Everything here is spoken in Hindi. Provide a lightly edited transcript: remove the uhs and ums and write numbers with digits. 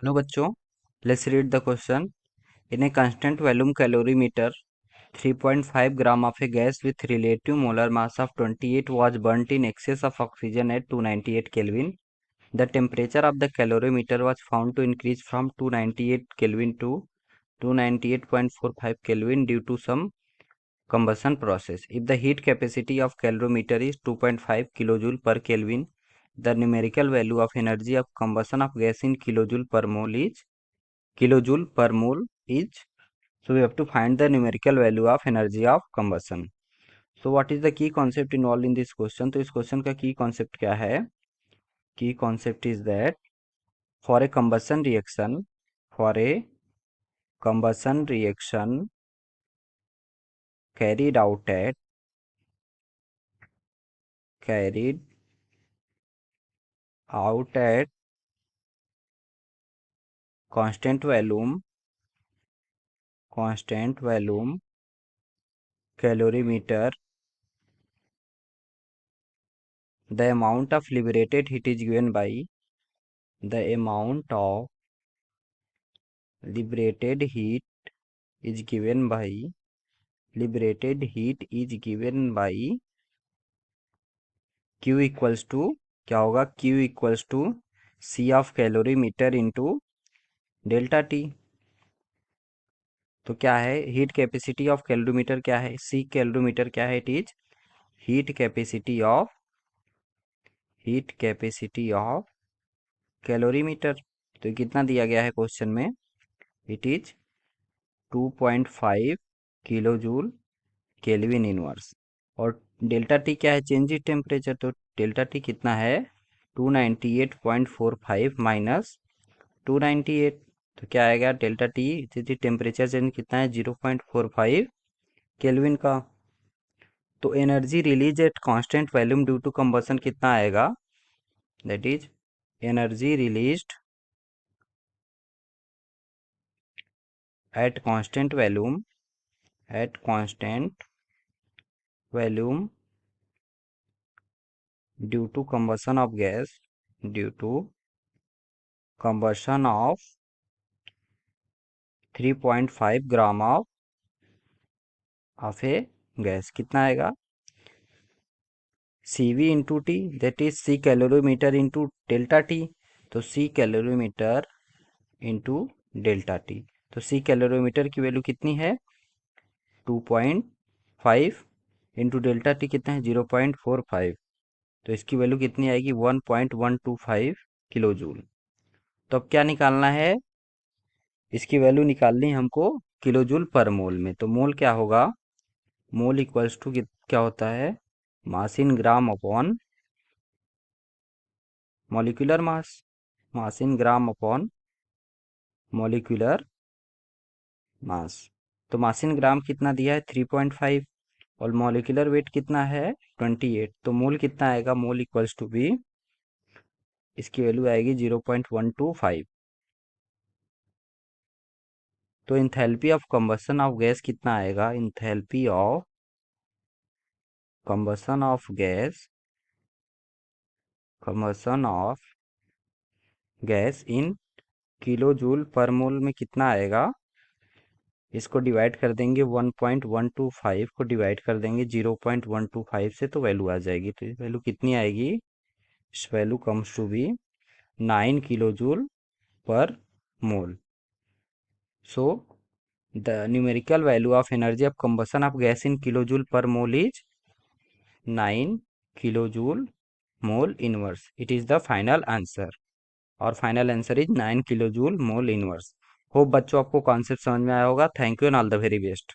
Hello बच्चों, let's read the question. In a constant volume calorimeter, 3.5 gram of a gas with relative molar mass of 28 was burnt in excess of oxygen at 298 Kelvin. The temperature of the calorimeter was found to increase from 298 Kelvin to 298.45 Kelvin due to some combustion process. If the heat capacity of calorimeter is 2.5 kilojoule per Kelvin, the numerical value of energy of combustion of gas in kilojoule per mole is so we have to find the numerical value of energy of combustion. So what is the key concept involved in this question? तो इस क्वेश्चन का की कॉन्सेप्ट क्या है? की concept is that for a combustion reaction carried out at constant volume calorimeter, the amount of liberated heat is given by the amount of liberated heat is given by Q equals to क्या होगा? Q equals to C of calorimeter into delta T. तो क्या है हीट कैपेसिटी ऑफ कैलोरीमीटर? क्या है C कैलोरीमीटर? क्या है? It is heat capacity of calorimeter. तो कितना दिया गया है क्वेश्चन में? It is 2.5 kilo joule kelvin inverse. और डेल्टा टी क्या है? Change in temperature. तो डेल्टा टी कितना है? 298.45 माइनस 298. तो क्या आएगा? डेल्टा टी टेम्परेचर चेंज कितना है? 0.45 केल्विन का. तो energy release at constant volume due to combustion कितना आएगा? That is energy released at constant volume due to combustion of 3.5 gram of a gas. कितना आएगा? CV into T, that is C calorimeter into delta T. तो C calorimeter into delta T. तो C कैलोरीमीटर की वैल्यू कितनी है? 2.5 इंटू डेल्टा टी कितना है? 0.45. तो इसकी वैल्यू कितनी आएगी? 1.125 किलो जूल. तो अब क्या निकालना है? इसकी वैल्यू निकालनी है हमको किलो जूल पर मोल में. तो मोल क्या होगा? मोल इक्वल्स टू क्या होता है? मास इन ग्राम अपॉन मॉलिक्यूलर मास. मास इन ग्राम अपॉन मॉलिक्यूलर मास. तो मास इन ग्राम कितना दिया है? 3.5. और मॉलिक्यूलर वेट कितना है? 28. तो मोल कितना आएगा? मोल इक्वल्स टू बी, इसकी वैल्यू आएगी 0.125. तो enthalpy of combustion of gas कितना आएगा? Enthalpy of combustion of gas in kilo joule per mole में कितना आएगा? इसको डिवाइड कर देंगे 1.125 को डिवाइड कर देंगे 0.125 से, तो वैल्यू आ जाएगी. तो वैल्यू कितनी आएगी? इस value comes to be 9 kilo joule per mole. So the numerical value of energy of combustion of gas in kilo joule per mole is 9 kilo joule mole inverse. It is the final answer. और final answer is 9 kilo joule mole inverse. Hope बच्चों आपको कॉन्सेप्ट समझ में आया होगा. Thank you and all the very best.